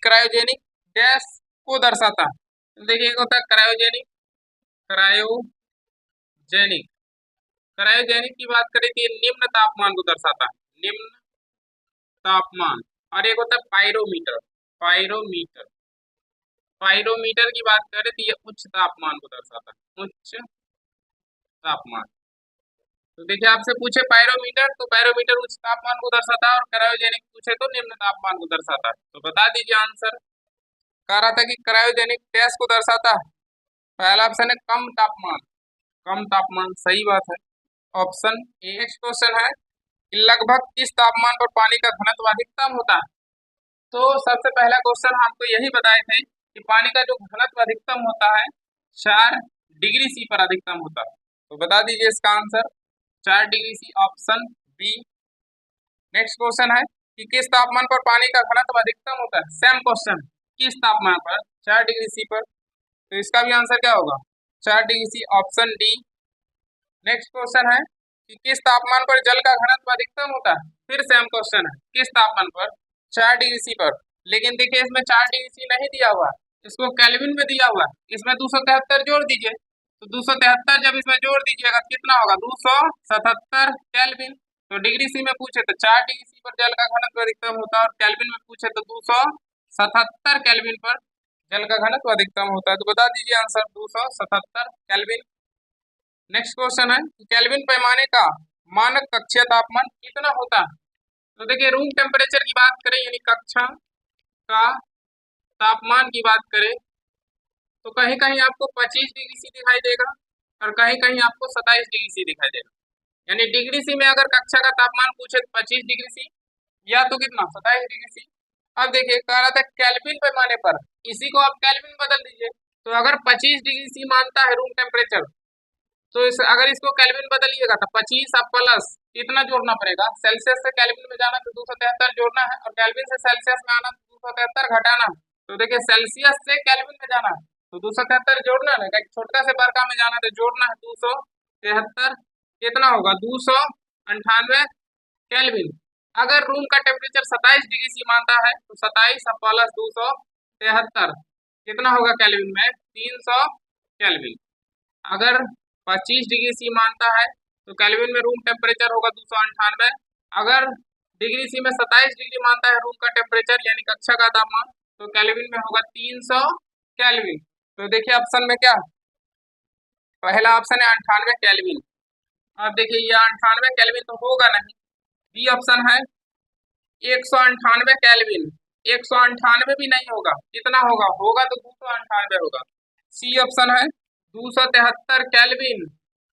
Cryogenic gas को दर्शाता है। तो देखिए एक होता है क्रायोजेनिक, क्रायोजेनिक क्रायोजेनिक की बात करें तो ये निम्न तापमान को दर्शाता है, निम्न तापमान। और एक होता है पायरोमीटर, पायरोमीटर पायरोमीटर की बात करें तो ये उच्च तापमान को दर्शाता है, उच्च तापमान। तो देखिए आपसे पूछे पायरोमीटर तो पायरोमीटर उच्च तापमान को दर्शाता है, और क्रायोजेनिक पूछे तो निम्न तापमान को दर्शाता है। तो बता दीजिए आंसर। कह रहा था कि क्रायोजेनिक गैस को दर्शाता है, पहला ऑप्शन है कम तापमान, कम तापमान सही बात है, ऑप्शन ए। नेक्स्ट क्वेश्चन है कि लगभग किस तापमान पर पानी का घनत्व अधिकतम होता है। तो सबसे पहला क्वेश्चन आपको यही बताए थे कि पानी का जो घनत्व अधिकतम होता है 4 डिग्री सी पर अधिकतम होता है। तो बता दीजिए इसका answer 4 degree C, option B. Next question है कि किस तापमान पर पानी का घनत्व अधिकतम होता है, सेम क्वेश्चन, किस तापमान पर, 4 डिग्री सी पर। तो इसका भी आंसर क्या होगा, 4 degree C, option D. Next question है कि किस तापमान पर जल का घनत्व अधिकतम होता है, फिर सेम क्वेश्चन है, किस तापमान पर, 4 डिग्री सी पर। लेकिन देखिए इसमें 4 डिग्री सी नहीं दिया हुआ, इसको केल्विन में दिया हुआ है। इसमें 273 जोड़ दीजिए, तो 273 जब इसमें जोड़ दीजिएगा कितना होगा, 277 केल्विन। तो डिग्री सी में पूछे तो 4 डिग्री सी पर जल का घनत्व अधिकतम होता है, और केल्विन में पूछे तो 277 केल्विन पर जल का घनत्व अधिकतम होता है। तो बता दीजिए आंसर 277 केल्विन। नेक्स्ट क्वेश्चन है कि केल्विन पैमाने का मानक कक्षीय तापमान कितना होता है। तो देखिए रूम टेम्परेचर की बात करें, यानी कक्षा का तापमान की बात करें, तो कहीं कहीं आपको 25 डिग्री सी दिखाई देगा, और कहीं कहीं आपको 27 डिग्री सी दिखाई देगा। यानी डिग्री सी में अगर कक्षा का तापमान पूछे तो 25 डिग्री सी, या तो कितना, 27 डिग्री सी। अब देखिए कह रहा था केल्विन पैमाने पर, इसी को आप केल्विन बदल दीजिए। तो अगर 25 डिग्री सी मानता है रूम टेम्परेचर, तो अगर इसको केल्विन बदलिएगा तो 25 अब प्लस कितना जोड़ना पड़ेगा, सेल्सियस से केल्विन में जाना तो 273 जोड़ना है, और केल्विन से सेल्सियस में आना तो 273 घटाना है। तो देखिए सेल्सियस से केल्विन में जाना है तो 273 जोड़ना है, छोटा से बड़का में जाना तो जोड़ना है 273, कितना होगा 298 केल्विन। अगर रूम का टेम्परेचर 27 डिग्री सी मानता है तो 27 प्लस 273 कितना होगा केल्विन में, 300 केल्विन। अगर 25 डिग्री सी मानता है तो केल्विन में रूम टेम्परेचर होगा 298। अगर डिग्री सी में 27 डिग्री मानता है रूम का टेम्परेचर यानी कक्षा का तापमान, तो केल्विन में होगा 300 केल्विन। तो देखिए ऑप्शन में क्या, पहला ऑप्शन है 98 केल्विन। अब देखिए ये 98 केल्विन तो होगा नहीं, बी ऑप्शन है 198 केल्विन, 198 भी नहीं होगा, कितना होगा, होगा तो 298 होगा। सी ऑप्शन है 273 केल्विन,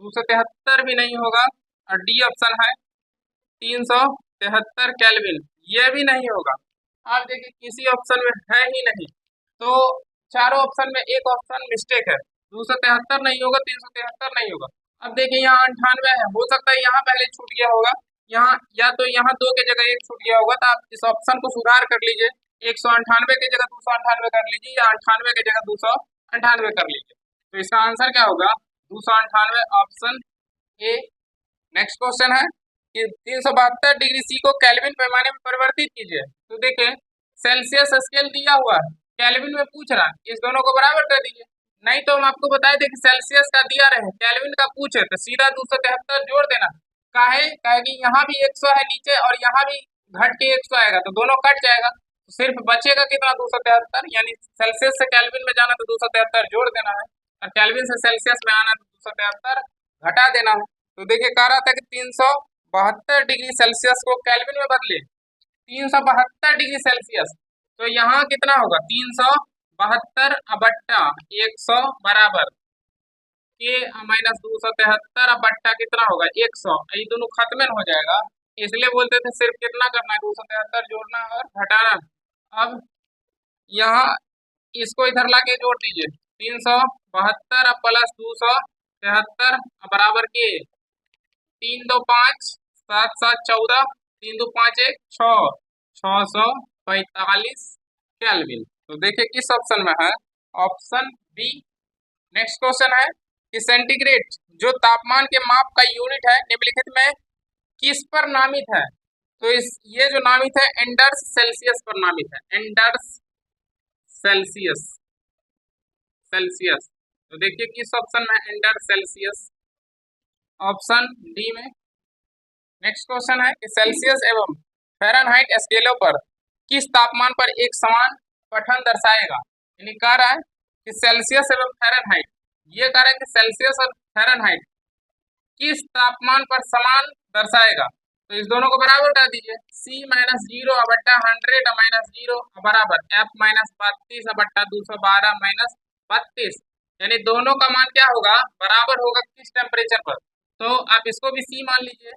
273 भी नहीं होगा। और डी ऑप्शन है 373 केल्विन, ये भी नहीं होगा। आप देखिए किसी ऑप्शन में है ही नहीं, तो चारों ऑप्शन में एक ऑप्शन मिस्टेक है, 273 नहीं होगा, 373 नहीं होगा। अब देखिए यहाँ 98 है, हो सकता है यहाँ पहले छूट गया होगा, यहाँ या तो यहाँ 2 के जगह 1 छूट गया होगा, तो आप इस ऑप्शन को सुधार कर लीजिए, 198 के जगह 298 कर लीजिए, या 98 के जगह 298 कर लीजिए। तो इसका आंसर क्या होगा, 298, ऑप्शन ए। नेक्स्ट क्वेश्चन है कि 372 डिग्री सी को केल्विन पैमाने में परिवर्तित कीजिए। तो देखिए सेल्सियस स्केल दिया हुआ है, केल्विन में पूछ रहा है, इस दोनों को बराबर कर दीजिए। नहीं तो हम आपको बताए थे कि सेल्सियस का दिया रहे, केल्विन का पूछे तो सीधा 273 जोड़ देना। काहे कि यहाँ भी 100 है नीचे, और यहाँ भी घट के 100 आएगा, तो दोनों कट जाएगा, तो सिर्फ बचेगा कितना, 273। यानी सेल्सियस से केल्विन में जाना तो 273 जोड़ देना है, और केल्विन से सेल्सियस में आना तो 273 घटा देना है। तो देखिए कह रहा था कि 372 डिग्री सेल्सियस को केल्विन में बदले, 372 डिग्री सेल्सियस, तो यहाँ कितना होगा, 372 बट्टा 100 बराबर के माइनस 273 बट्टा कितना होगा 100, ये दोनों खत्म हो जाएगा। इसलिए बोलते थे सिर्फ कितना करना है, 273 जोड़ना और घटाना। अब यहाँ इसको इधर लाके जोड़ दीजिए, 372 प्लस 273 बराबर के 3 2 5 7 7 14, 3 2 5 1 6, 645 केल्विन। तो देखिए किस ऑप्शन में है, ऑप्शन बी। नेक्स्ट क्वेश्चन है कि सेंटीग्रेड जो तापमान के माप का यूनिट है निम्नलिखित में किस पर नामित है। तो ये जो नामित है एंडर्स सेल्सियस पर नामित है, एंडर्स सेल्सियस, सेल्सियस। तो देखिए किस ऑप्शन में एंटर सेल्सियस, ऑप्शन डी में। नेक्स्ट क्वेश्चन है कि सेल्सियस एवं फ़ारेनहाइट स्केलों पर किस तापमान पर एक समान पठन दर्शाएगा। यानी कह रहा है कि सेल्सियस एवं फ़ारेनहाइट, ये कह रहा है कि सेल्सियस और फ़ारेनहाइट किस तापमान पर समान दर्शाएगा। तो इस दोनों को बराबर कर दीजिए, C माइनस 0 बट्टा 100 माइनस 0 बराबर F माइनस 32 बट्टा 212 माइनस 32। यानी दोनों का मान क्या होगा, बराबर होगा किस टेम्परेचर पर। तो आप इसको भी C मान लीजिए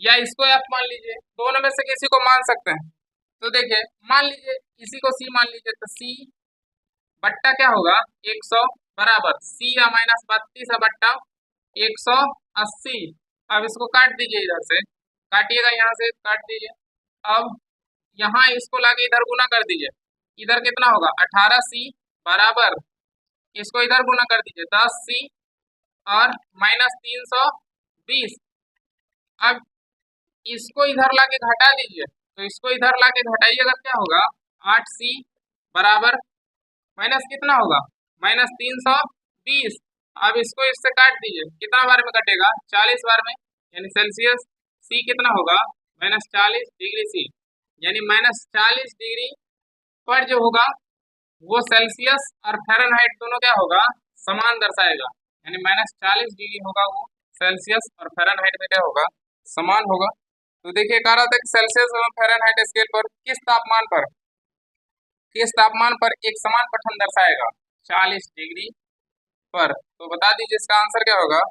या इसको F मान लीजिए, दोनों में से किसी को मान सकते हैं। तो देखिए मान लीजिए इसी को C मान लीजिए, तो C बट्टा क्या होगा 100 बराबर C या माइनस 32 बट्टा 180। अब इसको काट दीजिए, इधर से काटिएगा, यहाँ से काट दीजिए। अब यहाँ इसको लाके इधर गुना कर दीजिए, इधर कितना होगा 18C बराबर, इसको इधर गुना कर दीजिए 10C और माइनस 320। अब इसको इधर लाके घटा दीजिए, तो इसको इधर लाके घटाइएगा, क्या होगा 8C बराबर माइनस कितना होगा माइनस 320। अब इसको इससे काट दीजिए, कितना बार में कटेगा 40 बार में, यानी सेल्सियस C कितना होगा माइनस 40 डिग्री C, यानी माइनस 40 डिग्री पर जो होगा वो सेल्सियस और फ़ारेनहाइट दोनों क्या होगा समान दर्शाएगा। यानी माइनस 40 डिग्री होगा वो सेल्सियस और फ़ारेनहाइट में क्या होगा समान होगा। तो देखिए कह रहा था कि सेल्सियस एवं फ़ारेनहाइट स्केल पर किस तापमान पर एक समान पठन दर्शाएगा 40 डिग्री पर। तो बता दीजिए इसका आंसर क्या होगा।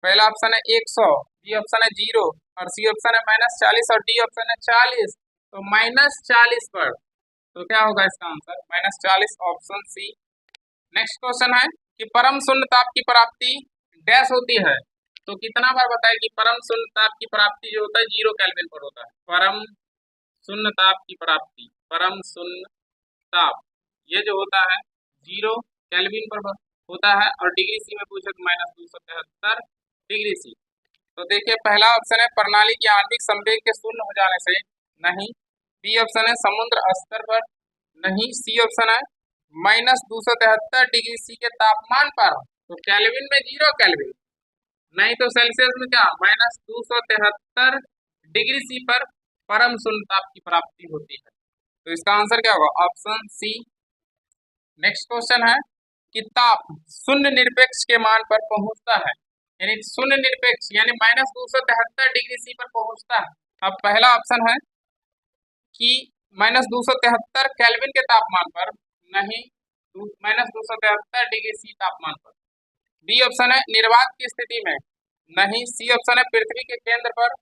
पहला ऑप्शन है 100, बी ऑप्शन है 0 और सी ऑप्शन है माइनस 40 और डी ऑप्शन है 40। तो माइनस 40 पर, तो क्या होगा इसका answer minus 40, option C. Next question है कि परम शून्य ताप की प्राप्ति डैश होती है। तो कितना बार बताए कि परम शून्य ताप की प्राप्ति जो होता है 0 केल्विन पर होता है। परम शून्य ताप की प्राप्ति, परम शून्य ताप ये जो होता है 0 केल्विन पर होता है और डिग्री सी में पूछे तो माइनस 273 डिग्री सी। तो देखिए पहला ऑप्शन है प्रणाली की आणविक संवेग के शून्य हो जाने से, नहीं। बी ऑप्शन है समुद्र स्तर पर, नहीं। सी ऑप्शन है माइनस 273 डिग्री सी के तापमान पर, तो केल्विन में 0 केल्विन, नहीं तो सेल्सियस में क्या माइनस 273 डिग्री सी पर परम शून्य ताप की प्राप्ति होती है। तो इसका आंसर क्या होगा ऑप्शन सी। नेक्स्ट क्वेश्चन है कि ताप शून्य निरपेक्ष के मान पर पहुंचता है, यानी शून्य निरपेक्ष यानी माइनस 273 डिग्री सी पर पहुंचता है। अब पहला ऑप्शन है कि माइनस 273 केल्विन के तापमान पर, नहीं। माइनस 273 डिग्री सी तापमान पर। बी ऑप्शन है निर्वात की स्थिति में, नहीं। सी ऑप्शन है पृथ्वी के केंद्र पर,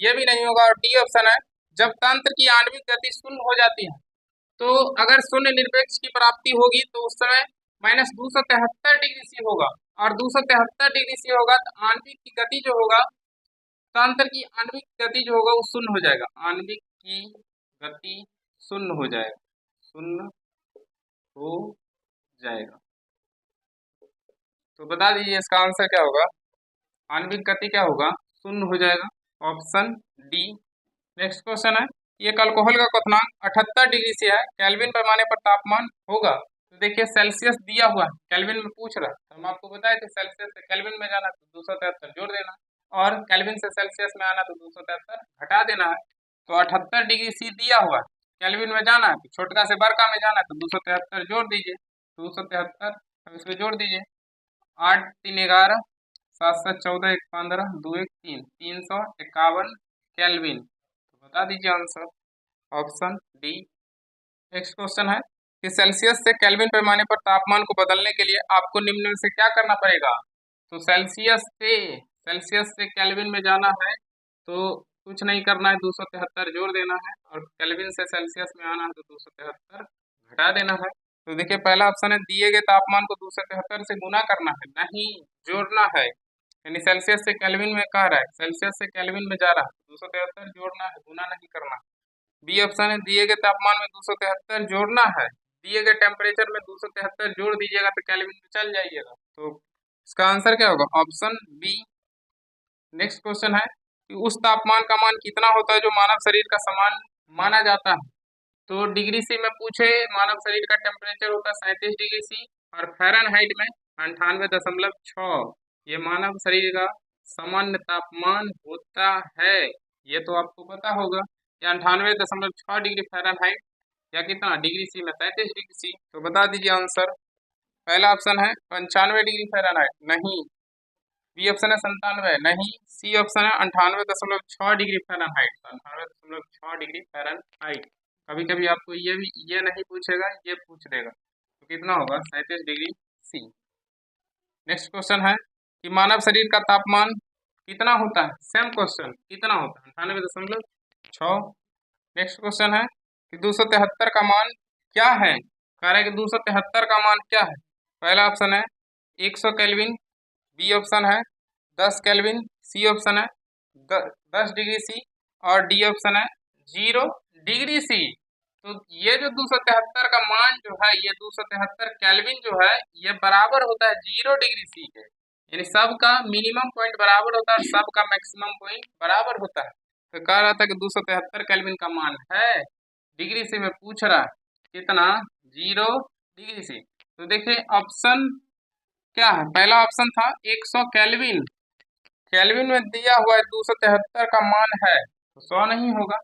यह भी नहीं होगा। और डी ऑप्शन है जब तंत्र की आणविक गति शून्य हो जाती है। तो अगर शून्य निरपेक्ष की प्राप्ति होगी तो उस समय माइनस 273 डिग्री सी होगा, और 273 डिग्री सी होगा तो आणविक की गति जो होगा, तंत्र की आणविक गति जो होगा वो शून्य हो जाएगा। आणविक की गति शून्य हो जाएगा, शून्य हो जाएगा। तो बता दीजिए इसका आंसर क्या होगा, आणविक गति क्या होगा शून्य हो जाएगा, ऑप्शन डी। नेक्स्ट क्वेश्चन है एक अल्कोहल का क्वथनांक 78 डिग्री से है, केल्विन पैमाने पर तापमान होगा। तो देखिए सेल्सियस दिया हुआ है, केल्विन में पूछ रहा है, तो हम आपको बताए थे सेल्सियस से केल्विन में जाना तो 273 जोड़ देना, और केल्विन से सेल्सियस में आना तो 273 घटा देना है। तो 78 डिग्री सी दिया हुआ है, केल्विन में जाना है तो छोटका से बड़का में जाना है तो 273 जोड़ दीजिए, 273 अब इसमें जोड़ दीजिए, 8 3 11 7 7 14 1 15 2 1 3 351 केल्विन। तो बता दीजिए answer option D. Next question है कि सेल्सियस से केल्विन पैमाने पर तापमान को बदलने के लिए आपको निम्न में से क्या करना पड़ेगा। तो सेल्सियस से केल्विन में जाना है तो कुछ नहीं करना है, 273 जोड़ देना है, और केल्विन से सेल्सियस में आना है तो 273 घटा देना है। तो देखिए पहला ऑप्शन है दिए गए तापमान को 273 से गुना करना है, नहीं जोड़ना है। यानी सेल्सियस से केल्विन में कह रहा है, सेल्सियस से केल्विन में जा रहा है 273 जोड़ना है, गुना नहीं करना। बी ऑप्शन है दिए गए तापमान में 273 जोड़ना है, दिए गए टेम्परेचर में 273 जोड़ दीजिएगा तो केल्विन में चल जाइएगा। तो इसका आंसर क्या होगा ऑप्शन बी। नेक्स्ट क्वेश्चन है कि उस तापमान का मान कितना होता है जो मानव शरीर का समान माना जाता है। तो डिग्री सी में पूछे मानव शरीर का टेम्परेचर होता है 37 डिग्री सी, और फ़ारेनहाइट में 98.6 ये मानव शरीर का सामान्य तापमान होता है। ये तो आपको पता होगा। या 98.6 डिग्री फ़ारेनहाइट या कितना डिग्री सी में 37 डिग्री सी। तो बता दीजिए आंसर। पहला ऑप्शन है 95 डिग्री फ़ारेनहाइट, नहीं। बी ऑप्शन है 97, नहीं। सी ऑप्शन है 98.6 डिग्री फ़ारेनहाइट, 98.6 डिग्री फ़ारेनहाइट। कभी कभी आपको ये नहीं पूछेगा, ये पूछ देगा। तो कितना होगा 37 डिग्री सी। नेक्स्ट क्वेश्चन है कि मानव शरीर का तापमान कितना होता है। सेम क्वेश्चन, कितना होता है 98.6। नेक्स्ट क्वेश्चन है कि 273 का मान क्या है। कह रहा है कि 273 का मान क्या है। पहला ऑप्शन है 100 केल्विन, बी ऑप्शन है 10 केल्विन, सी ऑप्शन है 10 डिग्री सी, और डी ऑप्शन है 0 डिग्री सी। तो ये जो 273 का मान जो है, ये 273 केल्विन जो है, ये बराबर होता है 0 डिग्री सी के। यानी सबका मिनिमम पॉइंट बराबर होता है, सबका मैक्सिमम पॉइंट बराबर होता है। तो कह रहा था कि 273 केल्विन का मान है, डिग्री सी में पूछ रहा है कितना, 0 डिग्री सी। तो देखिए ऑप्शन क्या है। पहला ऑप्शन था 100 केल्विन, केल्विन में दिया हुआ है 273 का मान है, तो 100 नहीं होगा,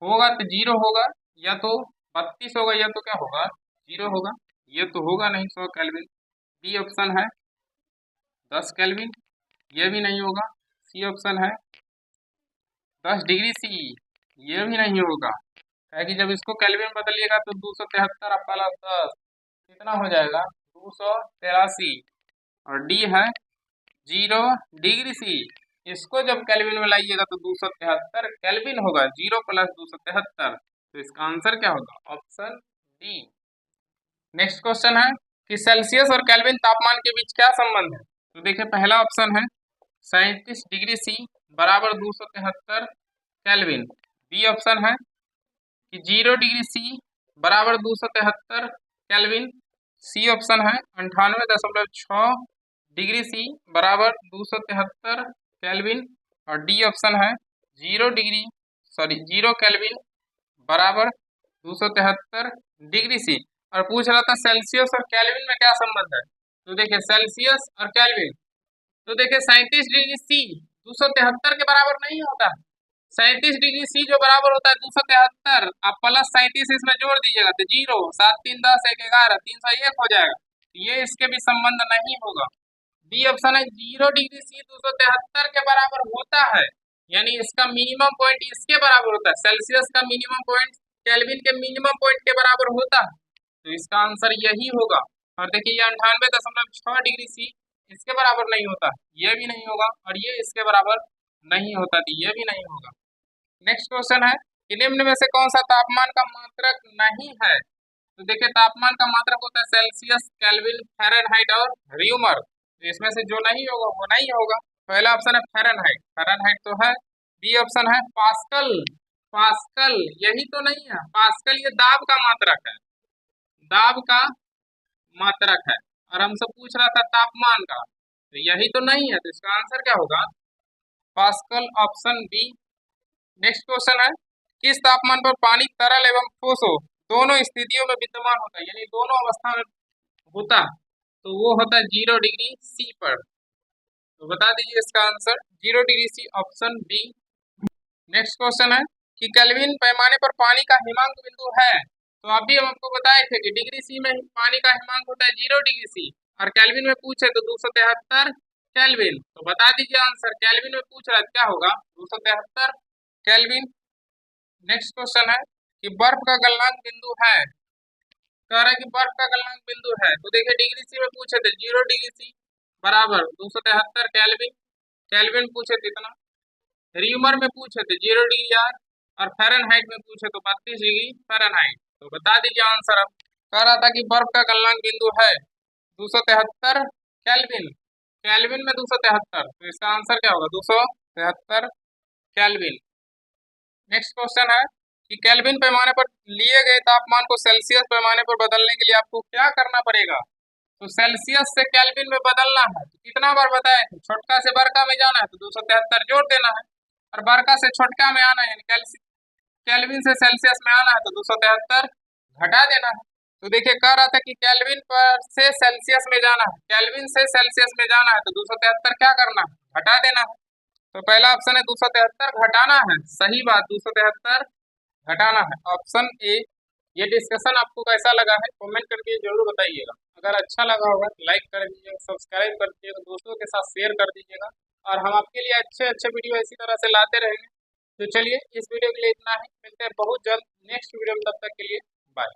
होगा तो 0 होगा, या तो 32 होगा, या तो क्या होगा 0 होगा। ये तो होगा नहीं 100 केल्विन। बी ऑप्शन है 10 केल्विन, ये भी नहीं होगा। सी ऑप्शन है 10 डिग्री सी, ये भी नहीं होगा। है कि जब इसको केल्विन बदलिएगा तो 273 प्लस 10 कितना हो जाएगा 283, और डी है 0 डिग्री सी। इसको जब केल्विन में लाइएगा तो 273 केल्विन होगा, 0 प्लस 273। तो इसका आंसर क्या होगा, ऑप्शन डी। नेक्स्ट क्वेश्चन है कि सेल्सियस और केल्विन तापमान के बीच क्या संबंध है। तो देखिए पहला ऑप्शन है 37 डिग्री सी बराबर 273 केल्विन। बी ऑप्शन है कि 0 डिग्री सी बराबर 273 केल्विन। सी ऑप्शन है 98.6 डिग्री सी बराबर 273 केल्विन, और डी ऑप्शन है 0 केल्विन बराबर 273 डिग्री सी। और पूछ रहा था सेल्सियस और केल्विन में क्या संबंध है। तो देखिए सेल्सियस और केल्विन, तो देखिए 37 डिग्री सी 273 के बराबर नहीं होता। 37 डिग्री सी जो बराबर होता है 273, आप प्लस 37 इसमें जोड़ दीजिएगा तो 0, 7 3 10 1 11 301 हो जाएगा। ये इसके भी संबंध नहीं होगा। बी ऑप्शन है 0 डिग्री सी 273 के बराबर होता है, यानी इसका मिनिमम पॉइंट इसके बराबर होता है। सेल्सियस का मिनिमम पॉइंट केल्विन के मिनिमम पॉइंट के बराबर होता है, तो इसका आंसर यही होगा। और देखिए ये 98.6 डिग्री सी इसके बराबर नहीं होता, ये भी नहीं होगा, और ये इसके बराबर नहीं होता, तो ये भी नहीं होगा। नेक्स्ट क्वेश्चन है कि निम्न में से कौन सा तापमान का मात्रक नहीं है। तो देखिए तापमान का मात्रक होता है सेल्सियस, केल्विन, फ़ारेनहाइट और र्यूमर। तो इसमें से जो नहीं होगा वो नहीं होगा। पहला ऑप्शन है फ़ारेनहाइट, फ़ारेनहाइट तो है। बी ऑप्शन है पास्कल, पास्कल यही तो नहीं है। पास्कल ये दाब का मात्रक है, दाब का मात्रक है, और हमसे पूछ रहा था तापमान का, तो यही तो नहीं है। तो इसका आंसर क्या होगा, pascal, option B. Next question है किस तापमान पर पानी तरल एवं ठोस हो दोनों स्थितियों में विद्यमान होता है, यानी दोनों अवस्था में होता है, तो वो होता है 0 डिग्री सी पर। तो बता दीजिए इसका answer 0 degree C, option B. Next question है कि केल्विन पैमाने पर पानी का हिमांक बिंदु है। तो अभी हम आपको बताए थे कि डिग्री सी में पानी का हिमांक होता है 0 डिग्री सी, और केल्विन में पूछे तो 273 केल्विन। तो बता दीजिए आंसर, केल्विन में पूछ रहा है क्या होगा 273 केल्विन। नेक्स्ट क्वेश्चन है कि बर्फ का गलनांक बिंदु है। कह रहा है कि बर्फ का गलनांक बिंदु है, तो देखिए डिग्री सी में पूछे थे 0 डिग्री सी बराबर 273 केल्विन, केल्विन पूछे कितना, र्यूमर में पूछे थे 0 डिग्री आर, और फ़ारेनहाइट में पूछे तो 32 डिग्री फ़ारेनहाइट। तो बता दीजिए आंसर। अब कह रहा था कि बर्फ का गलनांक बिंदु है 273 केल्विन, केल्विन में 273, तो इसका आंसर क्या होगा 273 केल्विन। नेक्स्ट क्वेश्चन है कि केल्विन पैमाने पर लिए गए तापमान को सेल्सियस पैमाने पर बदलने के लिए आपको क्या करना पड़ेगा। तो सेल्सियस से केल्विन में बदलना है, तो कितना बार बताए थे, छोटका से बड़का में जाना है तो 273 जोड़ देना है, और बड़का से छोटका में आना है, केल्विन से सेल्सियस में आना है तो 273 घटा देना है। तो देखिए कह रहा था कि केल्विन पर से सेल्सियस में जाना है, केल्विन से सेल्सियस में जाना है तो 273 क्या करना है, घटा देना है। तो पहला ऑप्शन है 273 घटाना है, सही बात, 273 घटाना है, ऑप्शन ए। ये डिस्कशन आपको कैसा लगा है कमेंट करके जरूर बताइएगा। अगर अच्छा लगा होगा तो लाइक कर दीजिएगा, सब्सक्राइब कर दीजिएगा, दोस्तों के साथ शेयर कर दीजिएगा, और हम आपके लिए अच्छे अच्छे वीडियो इसी तरह से लाते रहेंगे। तो चलिए इस वीडियो के लिए इतना ही, मिलते हैं बहुत जल्द नेक्स्ट वीडियो में, तब तक के लिए बाय।